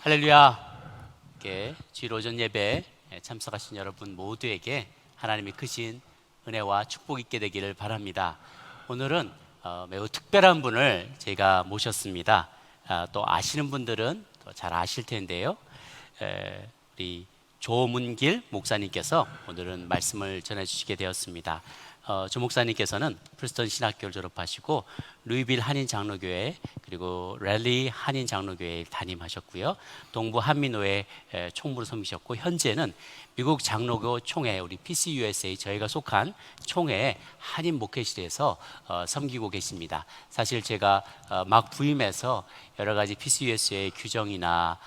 할렐루야. 주일 오전 예배에 참석하신 여러분 모두에게 하나님의 크신 은혜와 축복이 있게 되기를 바랍니다. 오늘은 매우 특별한 분을 제가 모셨습니다. 또 아시는 분들은 또 잘 아실 텐데요. 우리 조문길 목사님께서 오늘은 말씀을 전해주시게 되었습니다. 조 목사님께서는 프리스턴 신학교를 졸업하시고 루이빌 한인장로교회 그리고 랠리 한인장로교회에 담임하셨고요. 동부 한민호회 총무로 섬기셨고 현재는 미국 장로교 총회 우리 PCUSA 저희가 속한 총회 한인 목회실에서 섬기고 계십니다. 사실 제가 막 부임해서 여러 가지 PCUSA의 규정이나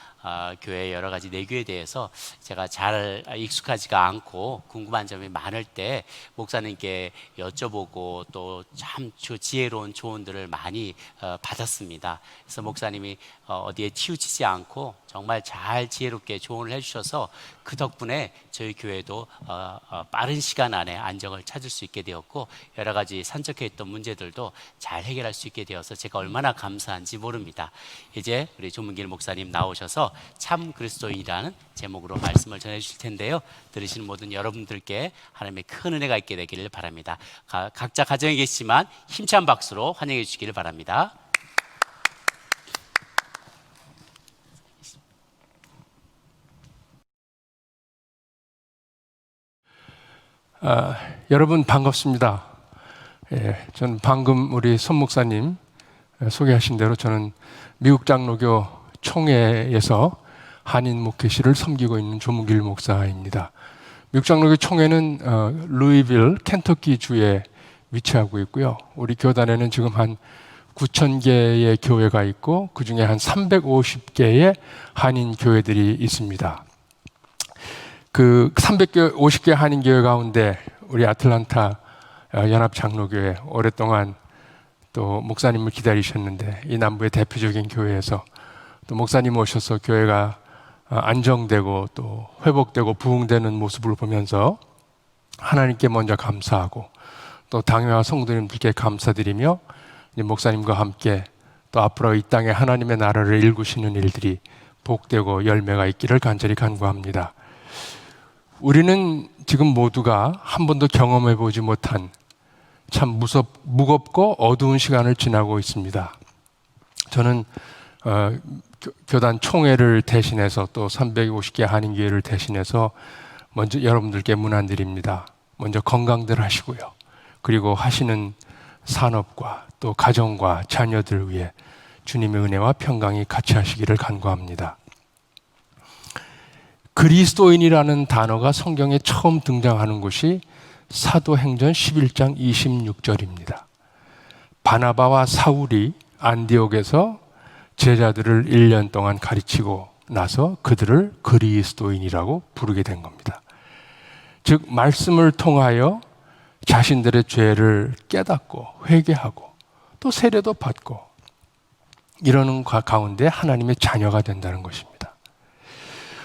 교회 여러 가지 내교에 대해서 제가 잘 익숙하지가 않고 궁금한 점이 많을 때 목사님께 여쭤보고 또 참 지혜로운 조언들을 많이 받았습니다. 그래서 목사님이 어디에 치우치지 않고 정말 잘 지혜롭게 조언을 해주셔서 그 덕분에 저희 교회도 빠른 시간 안에 안정을 찾을 수 있게 되었고 여러 가지 산적해 있던 문제들도 잘 해결할 수 있게 되어서 제가 얼마나 감사한지 모릅니다. 이제 우리 조문길 목사님 나오셔서 참 그리스도인이라는 제목으로 말씀을 전해 주실 텐데요. 들으시는 모든 여러분들께 하나님의 큰 은혜가 있게 되기를 바랍니다. 각자 가정에 계시지만 힘찬 박수로 환영해 주시기를 바랍니다. 여러분 반갑습니다. 저는 방금 우리 손 목사님 소개하신 대로 저는 미국 장로교 총회에서 한인 목회실을 섬기고 있는 조문길 목사입니다. 미국 장로교 총회는 루이빌 켄터키 주에 위치하고 있고요. 우리 교단에는 지금 한 9,000개의 교회가 있고 그 중에 한 350개의 한인 교회들이 있습니다. 그 350개 한인 교회 가운데 우리 아틀란타 연합 장로교회 오랫동안 또 목사님을 기다리셨는데 이 남부의 대표적인 교회에서 또 목사님 오셔서 교회가 안정되고 또 회복되고 부흥되는 모습을 보면서 하나님께 먼저 감사하고 또 당회와 성도님들께 감사드리며 목사님과 함께 또 앞으로 이 땅에 하나님의 나라를 일구시는 일들이 복되고 열매가 있기를 간절히 간구합니다. 우리는 지금 모두가 한 번도 경험해 보지 못한 참 무겁고 어두운 시간을 지나고 있습니다. 저는 교단 총회를 대신해서 또 350개 한인교회를 대신해서 먼저 여러분들께 문안드립니다. 먼저 건강들 하시고요. 그리고 하시는 산업과 또 가정과 자녀들 위해 주님의 은혜와 평강이 같이 하시기를 간구합니다. 그리스도인이라는 단어가 성경에 처음 등장하는 곳이 사도행전 11장 26절입니다. 바나바와 사울이 안디옥에서 제자들을 1년 동안 가르치고 나서 그들을 그리스도인이라고 부르게 된 겁니다. 즉 말씀을 통하여 자신들의 죄를 깨닫고 회개하고 또 세례도 받고 이러는 가운데 하나님의 자녀가 된다는 것입니다.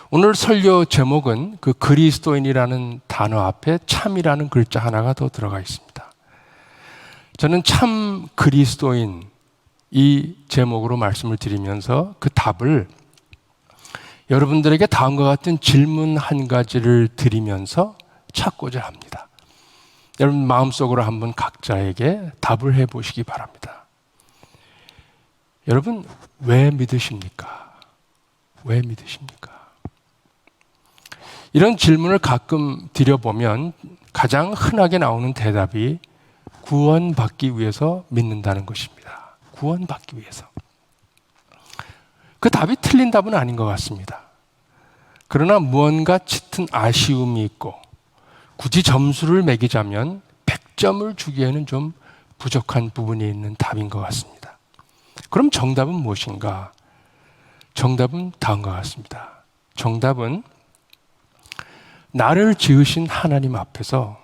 오늘 설교 제목은 그 그리스도인이라는 단어 앞에 참이라는 글자 하나가 더 들어가 있습니다. 저는 참 그리스도인 이 제목으로 말씀을 드리면서 그 답을 여러분들에게 다음과 같은 질문 한 가지를 드리면서 찾고자 합니다. 여러분 마음속으로 한번 각자에게 답을 해보시기 바랍니다. 여러분 왜 믿으십니까? 왜 믿으십니까? 이런 질문을 가끔 드려보면 가장 흔하게 나오는 대답이 구원받기 위해서 믿는다는 것입니다. 구원받기 위해서. 그 답이 틀린 답은 아닌 것 같습니다. 그러나 무언가 짙은 아쉬움이 있고 굳이 점수를 매기자면 100점을 주기에는 좀 부족한 부분이 있는 답인 것 같습니다. 그럼 정답은 무엇인가? 정답은 다음과 같습니다. 정답은 나를 지으신 하나님 앞에서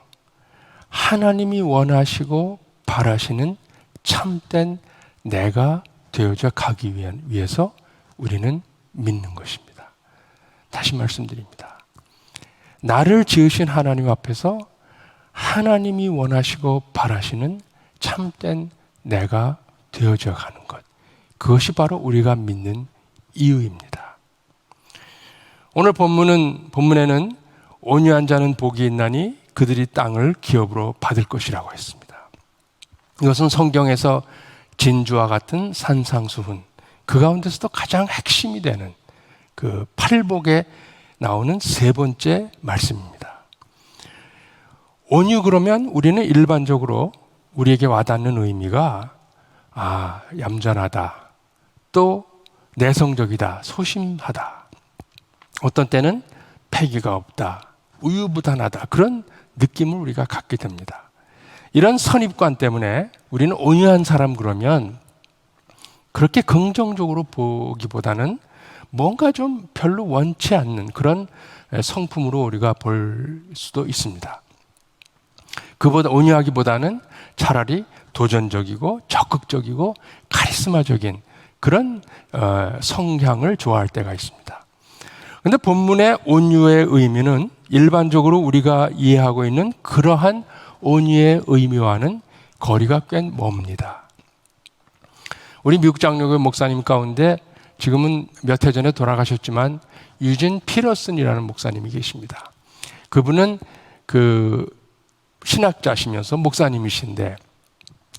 하나님이 원하시고 바라시는 참된 내가 되어져 가기 위해서 우리는 믿는 것입니다. 다시 말씀드립니다. 나를 지으신 하나님 앞에서 하나님이 원하시고 바라시는 참된 내가 되어져 가는 것. 그것이 바로 우리가 믿는 이유입니다. 오늘 본문에는 온유한 자는 복이 있나니 그들이 땅을 기업으로 받을 것이라고 했습니다. 이것은 성경에서 진주와 같은 산상수훈, 그 가운데서도 가장 핵심이 되는 그 팔복에 나오는 세 번째 말씀입니다. 온유 그러면 우리는 일반적으로 우리에게 와닿는 의미가 얌전하다, 또 내성적이다, 소심하다, 어떤 때는 패기가 없다, 우유부단하다, 그런 느낌을 우리가 갖게 됩니다. 이런 선입관 때문에 우리는 온유한 사람 그러면 그렇게 긍정적으로 보기보다는 뭔가 좀 별로 원치 않는 그런 성품으로 우리가 볼 수도 있습니다. 그보다 온유하기보다는 차라리 도전적이고 적극적이고 카리스마적인 그런 성향을 좋아할 때가 있습니다. 그런데 본문의 온유의 의미는 일반적으로 우리가 이해하고 있는 그러한 온유의 의미와는 거리가 꽤 멉니다. 우리 미국 장로교 목사님 가운데 지금은 몇 해 전에 돌아가셨지만 유진 피러슨이라는 목사님이 계십니다. 그분은 그 신학자시면서 목사님이신데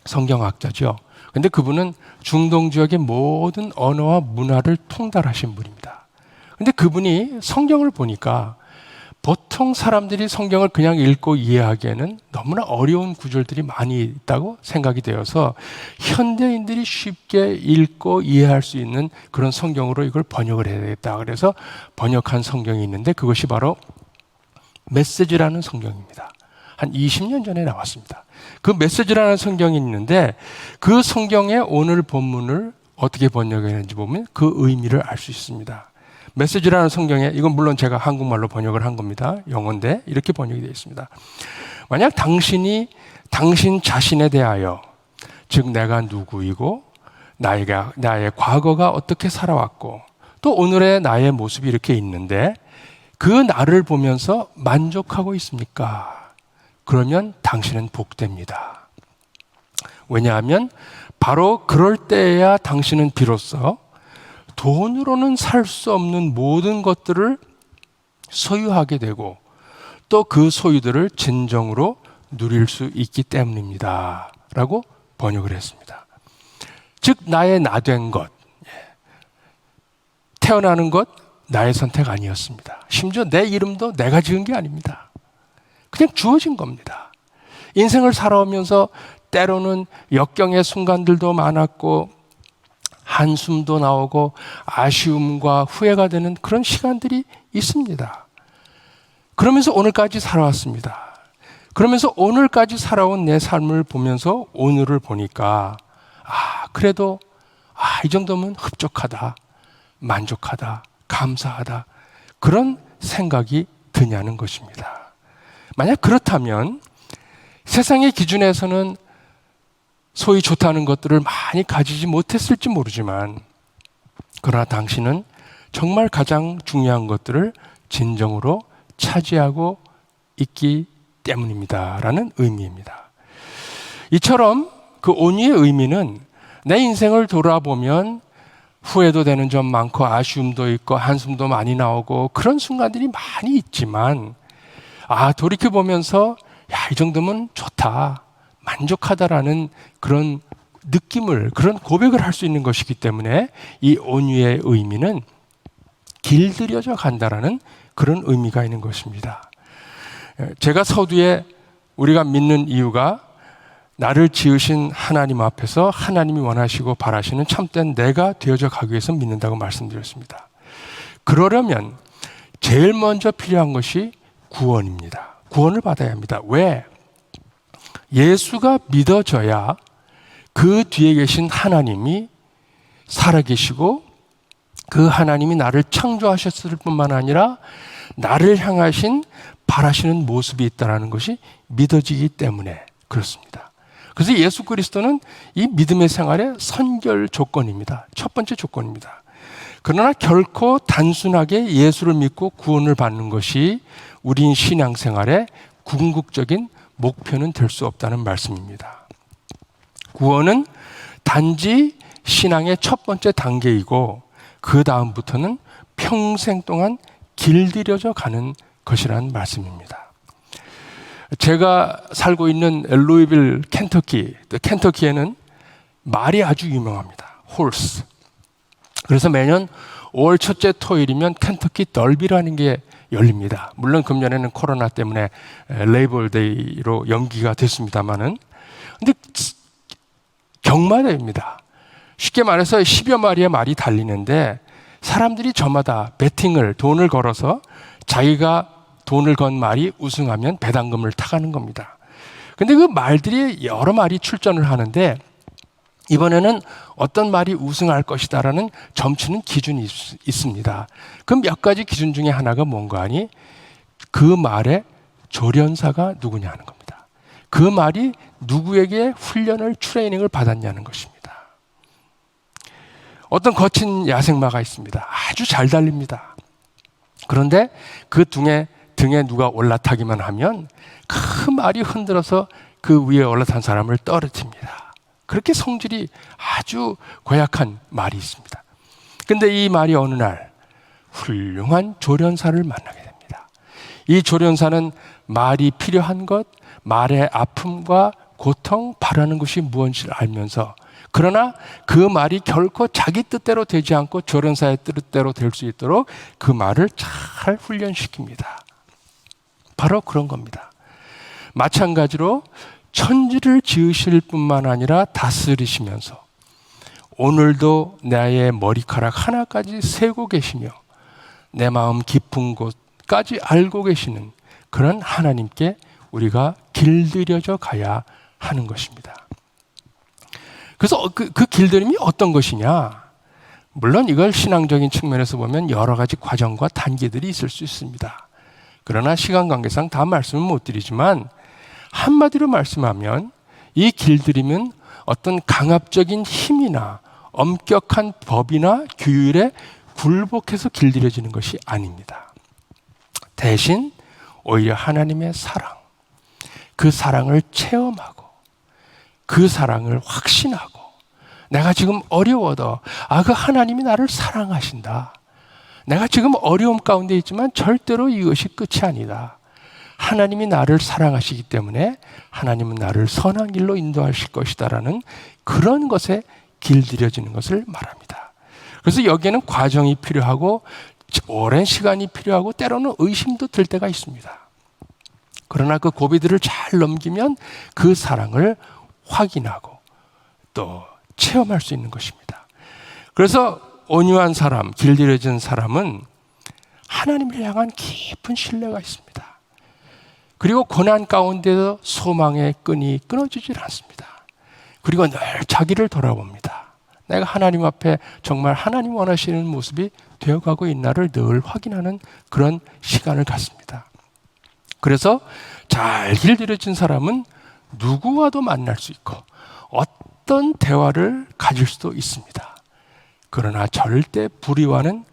성경학자죠. 근데 그분은 중동 지역의 모든 언어와 문화를 통달하신 분입니다. 근데 그분이 성경을 보니까 보통 사람들이 성경을 그냥 읽고 이해하기에는 너무나 어려운 구절들이 많이 있다고 생각이 되어서 현대인들이 쉽게 읽고 이해할 수 있는 그런 성경으로 이걸 번역을 해야 되겠다. 그래서 번역한 성경이 있는데 그것이 바로 메시지라는 성경입니다. 한 20년 전에 나왔습니다. 그 메시지라는 성경이 있는데 그 성경의 오늘 본문을 어떻게 번역했는지 보면 그 의미를 알 수 있습니다. 메시지라는 성경에, 이건 물론 제가 한국말로 번역을 한 겁니다. 영어인데 이렇게 번역이 되어 있습니다. 만약 당신 자신에 대하여, 즉 내가 누구이고 나의 과거가 어떻게 살아왔고 또 오늘의 나의 모습이 이렇게 있는데 그 나를 보면서 만족하고 있습니까? 그러면 당신은 복됩니다. 왜냐하면 바로 그럴 때에야 당신은 비로소 돈으로는 살 수 없는 모든 것들을 소유하게 되고 또 그 소유들을 진정으로 누릴 수 있기 때문입니다. 라고 번역을 했습니다. 즉 나의 나된 것, 태어나는 것 나의 선택 아니었습니다. 심지어 내 이름도 내가 지은 게 아닙니다. 그냥 주어진 겁니다. 인생을 살아오면서 때로는 역경의 순간들도 많았고 한숨도 나오고 아쉬움과 후회가 되는 그런 시간들이 있습니다. 그러면서 오늘까지 살아왔습니다. 그러면서 오늘까지 살아온 내 삶을 보면서 오늘을 보니까 그래도 이 정도면 흡족하다, 만족하다, 감사하다, 그런 생각이 드냐는 것입니다. 만약 그렇다면 세상의 기준에서는 소위 좋다는 것들을 많이 가지지 못했을지 모르지만 그러나 당신은 정말 가장 중요한 것들을 진정으로 차지하고 있기 때문입니다. 라는 의미입니다. 이처럼 그 온유의 의미는 내 인생을 돌아보면 후회도 되는 점 많고 아쉬움도 있고 한숨도 많이 나오고 그런 순간들이 많이 있지만 돌이켜보면서 이 정도면 좋다, 만족하다라는 그런 느낌을, 그런 고백을 할 수 있는 것이기 때문에 이 온유의 의미는 길들여져 간다라는 그런 의미가 있는 것입니다. 제가 서두에 우리가 믿는 이유가 나를 지으신 하나님 앞에서 하나님이 원하시고 바라시는 참된 내가 되어져 가기 위해서 믿는다고 말씀드렸습니다. 그러려면 제일 먼저 필요한 것이 구원입니다. 구원을 받아야 합니다. 왜? 예수가 믿어져야 그 뒤에 계신 하나님이 살아계시고 그 하나님이 나를 창조하셨을 뿐만 아니라 나를 향하신 바라시는 모습이 있다는 것이 믿어지기 때문에 그렇습니다. 그래서 예수 그리스도는 이 믿음의 생활의 선결 조건입니다. 첫 번째 조건입니다. 그러나 결코 단순하게 예수를 믿고 구원을 받는 것이 우리 신앙생활의 궁극적인 목표는 될 수 없다는 말씀입니다. 구원은 단지 신앙의 첫 번째 단계이고 그 다음부터는 평생 동안 길들여져 가는 것이라는 말씀입니다. 제가 살고 있는 루이빌, 켄터키에는 말이 아주 유명합니다. 홀스. 그래서 매년 5월 첫째 토요일이면 켄터키 더비라는 게 열립니다. 물론 금년에는 코로나 때문에 레이벌데이로 연기가 됐습니다만은, 근데 경마대회입니다. 쉽게 말해서 10여 마리의 말이 달리는데 사람들이 저마다 돈을 걸어서 자기가 돈을 건 말이 우승하면 배당금을 타가는 겁니다. 근데 그 말들이 여러 마리 출전을 하는데 이번에는 어떤 말이 우승할 것이다라는 점치는 기준이 있습니다. 그럼 몇 가지 기준 중에 하나가 뭔가 하니 그 말의 조련사가 누구냐 하는 겁니다. 그 말이 누구에게 훈련을, 트레이닝을 받았냐는 것입니다. 어떤 거친 야생마가 있습니다. 아주 잘 달립니다. 그런데 그 등에 누가 올라타기만 하면 그 말이 흔들어서 그 위에 올라탄 사람을 떨어뜨립니다. 그렇게 성질이 아주 고약한 말이 있습니다. 근데 이 말이 어느 날 훌륭한 조련사를 만나게 됩니다. 이 조련사는 말이 필요한 것, 말의 아픔과 고통, 바라는 것이 무엇인지를 알면서, 그러나 그 말이 결코 자기 뜻대로 되지 않고 조련사의 뜻대로 될 수 있도록 그 말을 잘 훈련시킵니다. 바로 그런 겁니다. 마찬가지로 천지를 지으실 뿐만 아니라 다스리시면서 오늘도 나의 머리카락 하나까지 세고 계시며 내 마음 깊은 곳까지 알고 계시는 그런 하나님께 우리가 길들여져 가야 하는 것입니다. 그래서 그 길들임이 어떤 것이냐? 물론 이걸 신앙적인 측면에서 보면 여러 가지 과정과 단계들이 있을 수 있습니다. 그러나 시간 관계상 다 말씀을 못 드리지만 한마디로 말씀하면 이 길들임은 어떤 강압적인 힘이나 엄격한 법이나 규율에 굴복해서 길들여지는 것이 아닙니다. 대신 오히려 하나님의 사랑, 그 사랑을 체험하고 그 사랑을 확신하고 내가 지금 어려워도 그 하나님이 나를 사랑하신다. 내가 지금 어려움 가운데 있지만 절대로 이것이 끝이 아니다. 하나님이 나를 사랑하시기 때문에 하나님은 나를 선한 길로 인도하실 것이다라는 그런 것에 길들여지는 것을 말합니다. 그래서 여기에는 과정이 필요하고 오랜 시간이 필요하고 때로는 의심도 들 때가 있습니다. 그러나 그 고비들을 잘 넘기면 그 사랑을 확인하고 또 체험할 수 있는 것입니다. 그래서 온유한 사람, 길들여진 사람은 하나님을 향한 깊은 신뢰가 있습니다. 그리고 고난 가운데도 소망의 끈이 끊어지질 않습니다. 그리고 늘 자기를 돌아봅니다. 내가 하나님 앞에 정말 하나님 원하시는 모습이 되어가고 있나를 늘 확인하는 그런 시간을 갖습니다. 그래서 잘 길들여진 사람은 누구와도 만날 수 있고 어떤 대화를 가질 수도 있습니다. 그러나 절대 불의와는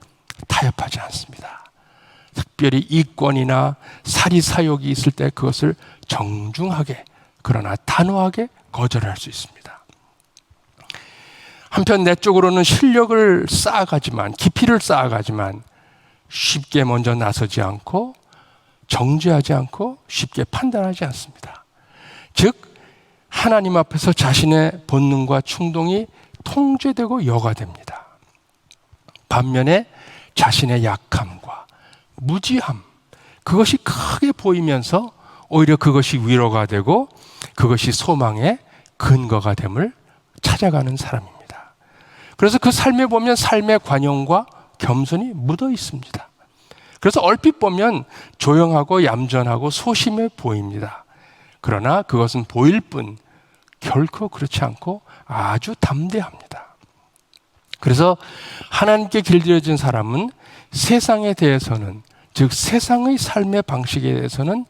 타협하지 않습니다. 특별히 이권이나 사리사욕이 있을 때 그것을 정중하게 그러나 단호하게 거절할 수 있습니다. 한편 내적으로는 실력을 쌓아가지만 깊이를 쌓아가지만 쉽게 먼저 나서지 않고 정죄하지 않고 쉽게 판단하지 않습니다. 즉 하나님 앞에서 자신의 본능과 충동이 통제되고 여과됩니다. 반면에 자신의 약함과 무지함, 그것이 크게 보이면서 오히려 그것이 위로가 되고 그것이 소망의 근거가 됨을 찾아가는 사람입니다. 그래서 그 삶에 보면 삶의 관용과 겸손이 묻어 있습니다. 그래서 얼핏 보면 조용하고 얌전하고 소심해 보입니다. 그러나 그것은 보일 뿐 결코 그렇지 않고 아주 담대합니다. 그래서 하나님께 길들여진 사람은 세상에 대해서는, 즉 세상의 삶의 방식에 대해서는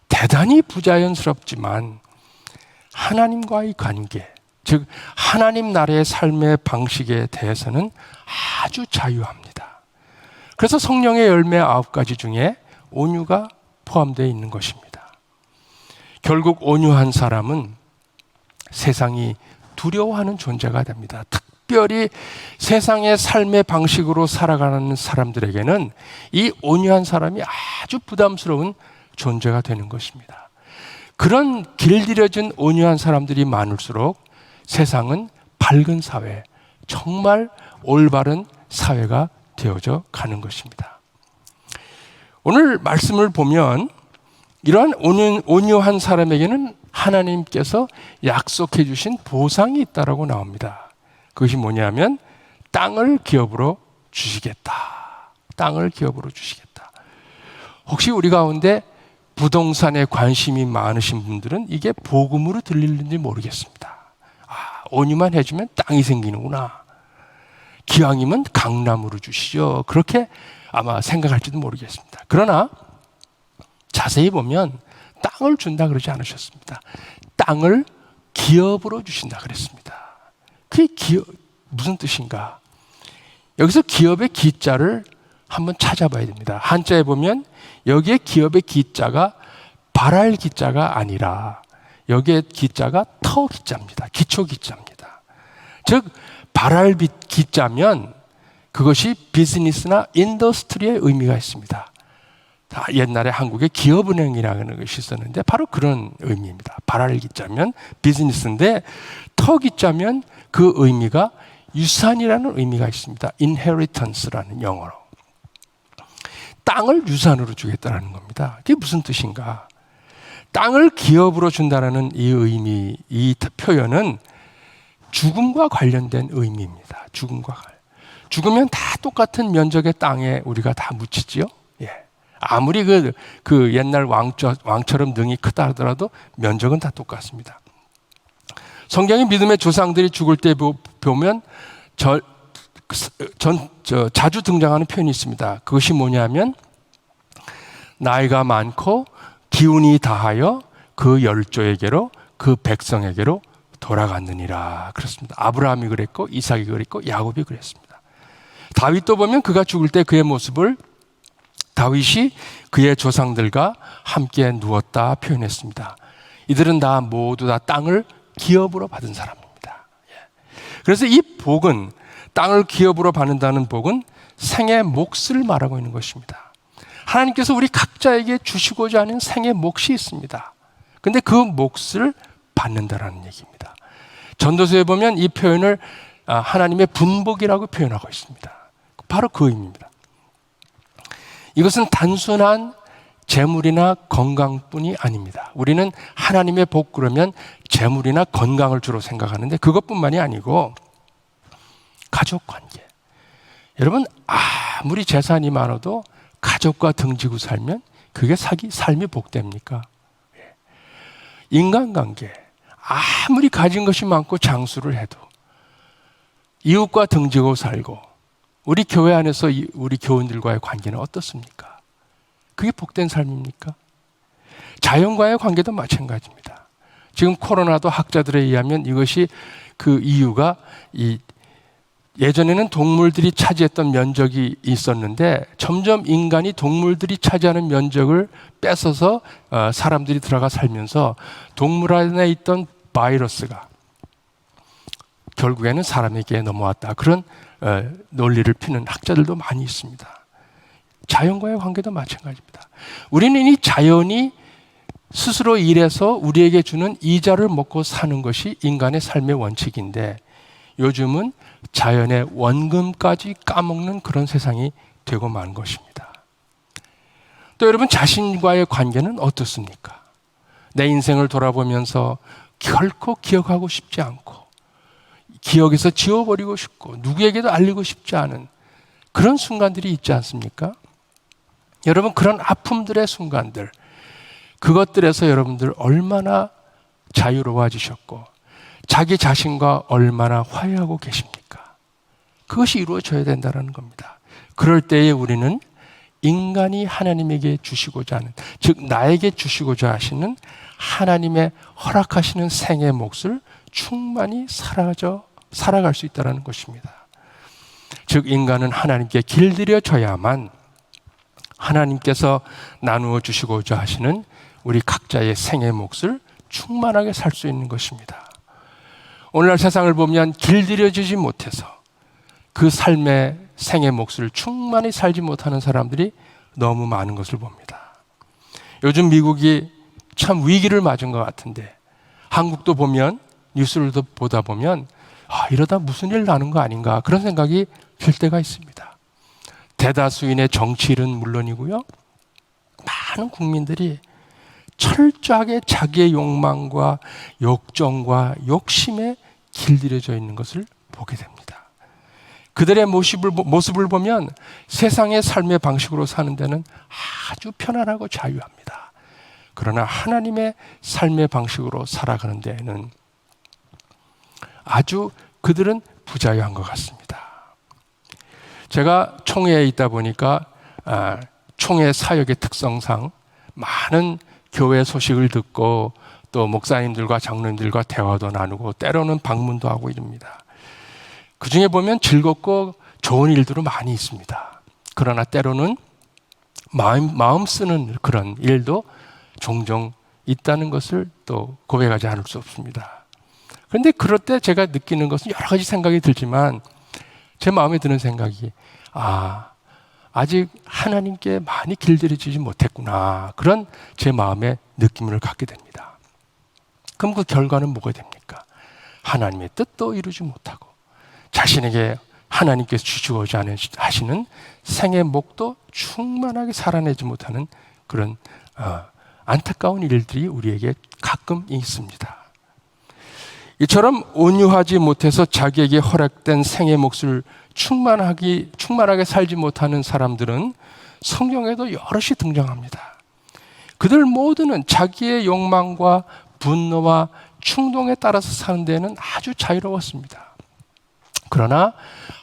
대단히 부자연스럽지만 하나님과의 관계, 즉 하나님 나라의 삶의 방식에 대해서는 아주 자유합니다. 그래서 성령의 열매 9가지 중에 온유가 포함되어 있는 것입니다. 결국 온유한 사람은 세상이 두려워하는 존재가 됩니다. 특별히 세상의 삶의 방식으로 살아가는 사람들에게는 이 온유한 사람이 아주 부담스러운 존재가 되는 것입니다. 그런 길들여진 온유한 사람들이 많을수록 세상은 밝은 사회, 정말 올바른 사회가 되어져 가는 것입니다. 오늘 말씀을 보면 이러한 온유한 사람에게는 하나님께서 약속해 주신 보상이 있다라고 나옵니다. 그것이 뭐냐면 땅을 기업으로 주시겠다. 땅을 기업으로 주시겠다. 혹시 우리 가운데 부동산에 관심이 많으신 분들은 이게 복음으로 들리는지 모르겠습니다. 온유만 해주면 땅이 생기는구나. 기왕이면 강남으로 주시죠. 그렇게 아마 생각할지도 모르겠습니다. 그러나 자세히 보면 땅을 준다 그러지 않으셨습니다. 땅을 기업으로 주신다 그랬습니다. 그게 기업, 무슨 뜻인가? 여기서 기업의 기자를 한번 찾아봐야 됩니다. 한자에 보면 여기에 기업의 기자가 발할 기자가 아니라 여기에 기자가 터 기자입니다. 기초 기자입니다. 즉 발할 기자면 그것이 비즈니스나 인더스트리의 의미가 있습니다. 옛날에 한국에 기업은행이라는 것이 있었는데 바로 그런 의미입니다. 발할 기자면 비즈니스인데 터 기자면 그 의미가 유산이라는 의미가 있습니다. inheritance라는 영어로. 땅을 유산으로 주겠다는 겁니다. 그게 무슨 뜻인가? 땅을 기업으로 준다는 이 의미, 이 표현은 죽음과 관련된 의미입니다. 죽으면 다 똑같은 면적의 땅에 우리가 다 묻히지요. 예. 아무리 그 옛날 왕처럼 능이 크다 하더라도 면적은 다 똑같습니다. 성경의 믿음의 조상들이 죽을 때 보면 자주 등장하는 표현이 있습니다. 그것이 뭐냐면 나이가 많고 기운이 다하여 그 열조에게로 그 백성에게로 돌아갔느니라. 그렇습니다. 아브라함이 그랬고 이삭이 그랬고 야곱이 그랬습니다. 다윗도 보면 그가 죽을 때 그의 모습을 다윗이 그의 조상들과 함께 누웠다 표현했습니다. 이들은 모두 다 땅을 기업으로 받은 사람입니다. 그래서 이 복은, 땅을 기업으로 받는다는 복은 생의 몫을 말하고 있는 것입니다. 하나님께서 우리 각자에게 주시고자 하는 생의 몫이 있습니다. 그런데 그 몫을 받는다라는 얘기입니다. 전도서에 보면 이 표현을 하나님의 분복이라고 표현하고 있습니다. 바로 그 의미입니다. 이것은 단순한 재물이나 건강뿐이 아닙니다. 우리는 하나님의 복 그러면 재물이나 건강을 주로 생각하는데 그것뿐만이 아니고 가족관계. 여러분 아무리 재산이 많아도 가족과 등지고 살면 그게 삶이 복됩니까? 인간관계. 아무리 가진 것이 많고 장수를 해도 이웃과 등지고 살고 우리 교회 안에서 우리 교인들과의 관계는 어떻습니까? 그게 복된 삶입니까? 자연과의 관계도 마찬가지입니다. 지금 코로나도 학자들에 의하면 이것이 그 이유가 예전에는 동물들이 차지했던 면적이 있었는데 점점 인간이 동물들이 차지하는 면적을 뺏어서 사람들이 들어가 살면서 동물 안에 있던 바이러스가 결국에는 사람에게 넘어왔다. 그런 논리를 피는 학자들도 많이 있습니다. 자연과의 관계도 마찬가지입니다. 우리는 이 자연이 스스로 일해서 우리에게 주는 이자를 먹고 사는 것이 인간의 삶의 원칙인데 요즘은 자연의 원금까지 까먹는 그런 세상이 되고 만 것입니다. 또 여러분 자신과의 관계는 어떻습니까? 내 인생을 돌아보면서 결코 기억하고 싶지 않고 기억에서 지워버리고 싶고 누구에게도 알리고 싶지 않은 그런 순간들이 있지 않습니까? 여러분 그런 아픔들의 순간들 그것들에서 여러분들 얼마나 자유로워지셨고 자기 자신과 얼마나 화해하고 계십니까? 그것이 이루어져야 된다는 겁니다. 그럴 때에 우리는 인간이 하나님에게 주시고자 하는 즉 나에게 주시고자 하시는 하나님의 허락하시는 생의 몫을 충만히 살아갈 수 있다는 것입니다. 즉 인간은 하나님께 길들여져야만 하나님께서 나누어 주시고자 하시는 우리 각자의 생의 몫을 충만하게 살 수 있는 것입니다. 오늘날 세상을 보면 길들여지지 못해서 그 삶의 생의 몫을 충만히 살지 못하는 사람들이 너무 많은 것을 봅니다. 요즘 미국이 참 위기를 맞은 것 같은데 한국도 보면 뉴스를 보다 보면 이러다 무슨 일 나는 거 아닌가 그런 생각이 들 때가 있습니다. 대다수인의 정치인은 물론이고요. 많은 국민들이 철저하게 자기의 욕망과 욕정과 욕심에 길들여져 있는 것을 보게 됩니다. 그들의 모습을 보면 세상의 삶의 방식으로 사는 데는 아주 편안하고 자유합니다. 그러나 하나님의 삶의 방식으로 살아가는 데에는 아주 그들은 부자유한 것 같습니다. 제가 총회에 있다 보니까 총회 사역의 특성상 많은 교회 소식을 듣고 또 목사님들과 장로님들과 대화도 나누고 때로는 방문도 하고 이럽니다. 그 중에 보면 즐겁고 좋은 일들도 많이 있습니다. 그러나 때로는 마음 쓰는 그런 일도 종종 있다는 것을 또 고백하지 않을 수 없습니다. 그런데 그럴 때 제가 느끼는 것은 여러 가지 생각이 들지만 제 마음에 드는 생각이 아직 하나님께 많이 길들여지지 못했구나. 그런 제 마음의 느낌을 갖게 됩니다. 그럼 그 결과는 뭐가 됩니까? 하나님의 뜻도 이루지 못하고 자신에게 하나님께서 주시고자 하시는 생의 목도 충만하게 살아내지 못하는 그런 안타까운 일들이 우리에게 가끔 있습니다. 이처럼 온유하지 못해서 자기에게 허락된 생의 몫을 충만하게 살지 못하는 사람들은 성경에도 여럿이 등장합니다. 그들 모두는 자기의 욕망과 분노와 충동에 따라서 사는 데는 아주 자유로웠습니다. 그러나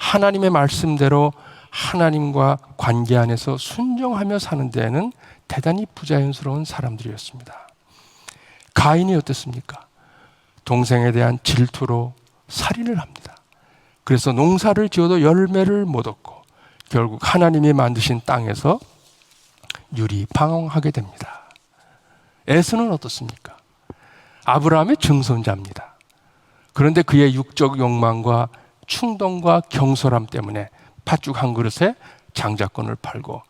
하나님의 말씀대로 하나님과 관계 안에서 순종하며 사는 데에는 대단히 부자연스러운 사람들이었습니다. 가인이 어땠습니까? 동생에 대한 질투로 살인을 합니다. 그래서 농사를 지어도 열매를 못 얻고 결국 하나님이 만드신 땅에서 유리방황하게 됩니다. 에서는 어떻습니까? 아브라함의 증손자입니다. 그런데 그의 육적 욕망과 충동과 경솔함 때문에 팥죽 한 그릇에 장자권을 팔고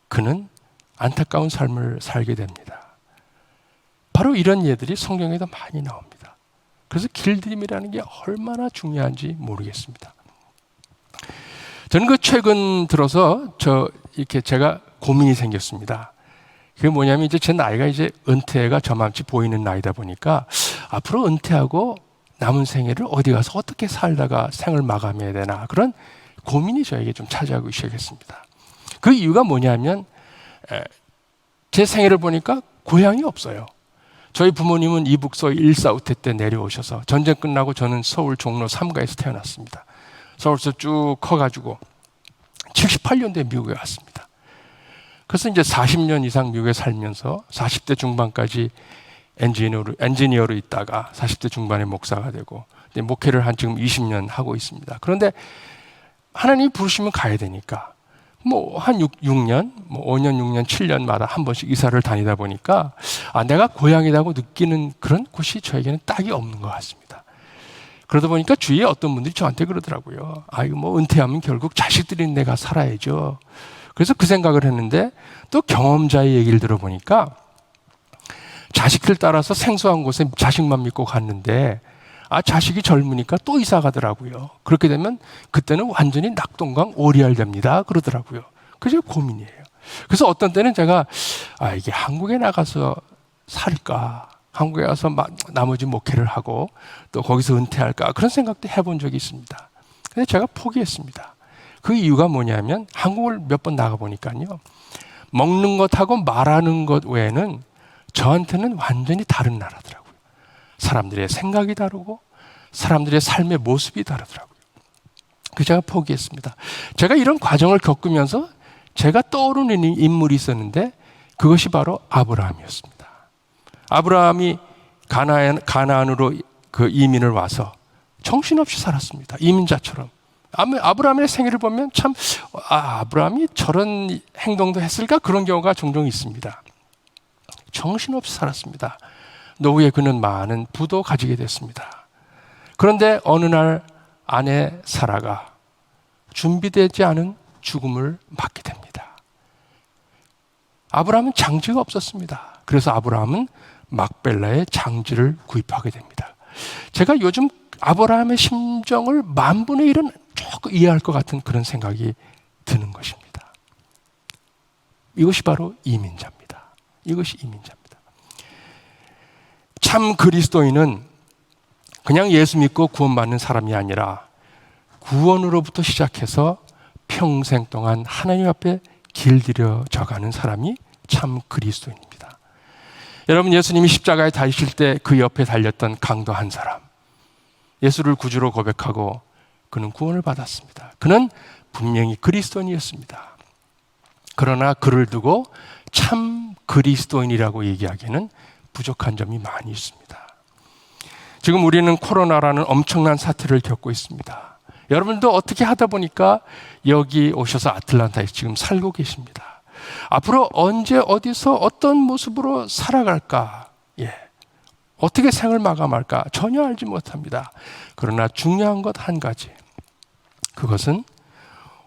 그는 안타까운 삶을 살게 됩니다. 바로 이런 예들이 성경에도 많이 나옵니다. 그래서 길들임이라는 게 얼마나 중요한지 모르겠습니다. 저는 최근 들어서 이렇게 제가 고민이 생겼습니다. 그게 뭐냐면 이제 제 나이가 이제 은퇴가 저만치 보이는 나이다 보니까 앞으로 은퇴하고 남은 생애를 어디 가서 어떻게 살다가 생을 마감해야 되나 그런 고민이 저에게 좀 차지하고 시작했습니다. 그 이유가 뭐냐면 제 생애를 보니까 고향이 없어요. 저희 부모님은 이북서 1사후퇴 때 내려오셔서 전쟁 끝나고 저는 서울 종로 3가에서 태어났습니다. 서울에서 쭉 커가지고 78년도에 미국에 왔습니다. 그래서 이제 40년 이상 미국에 살면서 40대 중반까지 엔지니어로 있다가 40대 중반에 목사가 되고 목회를 한 지금 20년 하고 있습니다. 그런데 하나님이 부르시면 가야 되니까 한 6년, 5년, 6년, 7년마다 한 번씩 이사를 다니다 보니까 내가 고향이라고 느끼는 그런 곳이 저에게는 딱이 없는 것 같습니다. 그러다 보니까 주위에 어떤 분들이 저한테 그러더라고요. 이거 은퇴하면 결국 자식들이 내가 살아야죠. 그래서 그 생각을 했는데 또 경험자의 얘기를 들어보니까 자식들 따라서 생소한 곳에 자식만 믿고 갔는데 자식이 젊으니까 또 이사 가더라고요. 그렇게 되면 그때는 완전히 낙동강 오리알 됩니다. 그러더라고요. 그게 고민이에요. 그래서 어떤 때는 제가 이게 한국에 나가서 살까? 한국에 가서 나머지 목회를 하고 또 거기서 은퇴할까? 그런 생각도 해본 적이 있습니다. 근데 제가 포기했습니다. 그 이유가 뭐냐면 한국을 몇 번 나가보니까요. 먹는 것하고 말하는 것 외에는 저한테는 완전히 다른 나라더라고요. 사람들의 생각이 다르고 사람들의 삶의 모습이 다르더라고요. 그래서 제가 포기했습니다. 제가 이런 과정을 겪으면서 제가 떠오르는 인물이 있었는데 그것이 바로 아브라함이었습니다. 아브라함이 가나안으로 그 이민을 와서 정신없이 살았습니다. 이민자처럼. 아브라함의 생애를 보면 참 아브라함이 저런 행동도 했을까? 그런 경우가 종종 있습니다. 정신없이 살았습니다. 노후에 그는 많은 부도 가지게 됐습니다. 그런데 어느 날 아내 사라가 준비되지 않은 죽음을 맞게 됩니다. 아브라함은 장지가 없었습니다. 그래서 아브라함은 막벨라의 장지를 구입하게 됩니다. 제가 요즘 아브라함의 심정을 1/1000은 조금 이해할 것 같은 그런 생각이 드는 것입니다. 이것이 바로 이민자입니다. 이것이 이민자입니다. 참 그리스도인은 그냥 예수 믿고 구원받는 사람이 아니라 구원으로부터 시작해서 평생 동안 하나님 앞에 길들여져 가는 사람이 참 그리스도인입니다. 여러분, 예수님이 십자가에 달리실 때 그 옆에 달렸던 강도 한 사람, 예수를 구주로 고백하고 그는 구원을 받았습니다. 그는 분명히 그리스도인이었습니다. 그러나 그를 두고 참 그리스도인이라고 얘기하기에는 부족한 점이 많이 있습니다. 지금 우리는 코로나라는 엄청난 사태를 겪고 있습니다. 여러분도 어떻게 하다 보니까 여기 오셔서 아틀란타에 지금 살고 계십니다. 앞으로 언제 어디서 어떤 모습으로 살아갈까? 어떻게 생을 마감할까? 전혀 알지 못합니다. 그러나 중요한 것 한 가지. 그것은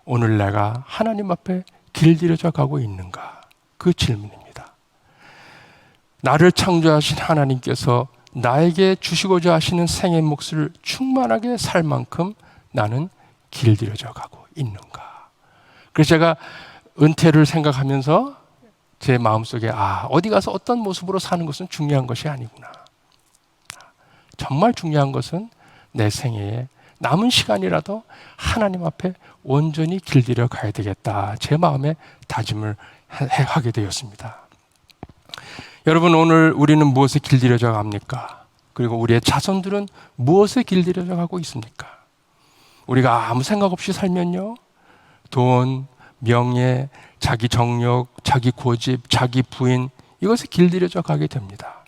오늘 내가 하나님 앞에 길들여져 가고 있는가? 그 질문입니다. 나를 창조하신 하나님께서 나에게 주시고자 하시는 생의 몫을 충만하게 살 만큼 나는 길들여져 가고 있는가? 그래서 제가 은퇴를 생각하면서 제 마음속에 어디 가서 어떤 모습으로 사는 것은 중요한 것이 아니구나. 정말 중요한 것은 내 생애에 남은 시간이라도 하나님 앞에 온전히 길들여 가야 되겠다. 제 마음에 다짐을 하게 되었습니다. 여러분, 오늘 우리는 무엇에 길들여져 갑니까? 그리고 우리의 자손들은 무엇에 길들여져 가고 있습니까? 우리가 아무 생각 없이 살면요, 돈, 명예, 자기 정력, 자기 고집, 자기 부인, 이것에 길들여져 가게 됩니다.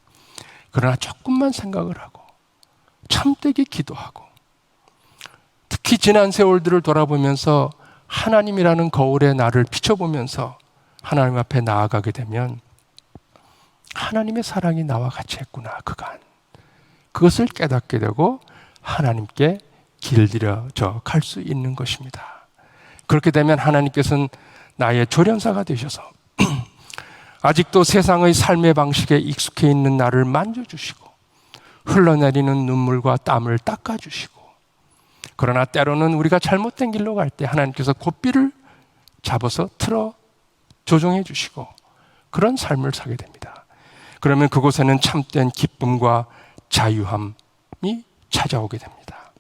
그러나 조금만 생각을 하고 참되게 기도하고 특히 지난 세월들을 돌아보면서 하나님이라는 거울에 나를 비춰보면서 하나님 앞에 나아가게 되면 하나님의 사랑이 나와 같이 했구나, 그간. 그것을 깨닫게 되고 하나님께 길들여져 갈 수 있는 것입니다. 그렇게 되면 하나님께서는 나의 조련사가 되셔서 아직도 세상의 삶의 방식에 익숙해 있는 나를 만져주시고 흘러내리는 눈물과 땀을 닦아주시고, 그러나 때로는 우리가 잘못된 길로 갈 때 하나님께서 고삐를 잡아서 틀어 조정해 주시고 그런 삶을 사게 됩니다. 그러면 그곳에는 참된 기쁨과 자유함이 찾아오게 됩니다.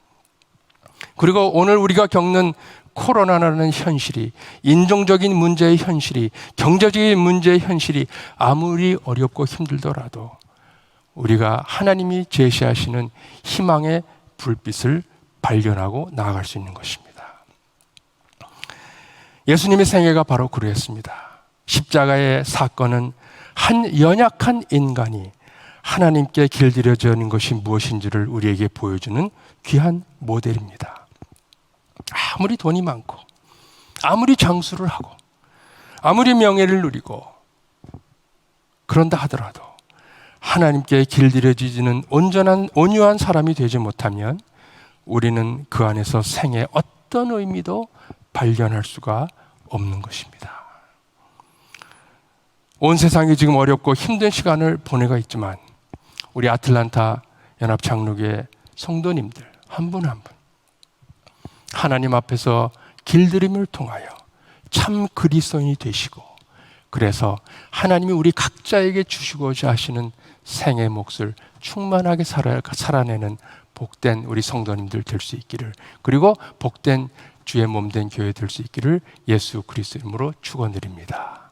그리고 오늘 우리가 겪는 코로나라는 현실이, 인종적인 문제의 현실이, 경제적인 문제의 현실이 아무리 어렵고 힘들더라도 우리가 하나님이 제시하시는 희망의 불빛을 발견하고 나아갈 수 있는 것입니다. 예수님의 생애가 바로 그러했습니다. 십자가의 사건은 한 연약한 인간이 하나님께 길들여지는 것이 무엇인지를 우리에게 보여주는 귀한 모델입니다. 아무리 돈이 많고 아무리 장수를 하고 아무리 명예를 누리고 그런다 하더라도 하나님께 길들여지는 온전한 온유한 사람이 되지 못하면 우리는 그 안에서 생의 어떤 의미도 발견할 수가 없는 것입니다. 온 세상이 지금 어렵고 힘든 시간을 보내고 있지만 우리 아틀란타 연합장로교회 성도님들 한 분 한 분 하나님 앞에서 길들임을 통하여 참 그리스도인이 되시고, 그래서 하나님이 우리 각자에게 주시고자 하시는 생의 몫을 충만하게 살아내는 복된 우리 성도님들 될 수 있기를, 그리고 복된 주의 몸된 교회 될 수 있기를 예수 그리스도 이름으로 축원드립니다.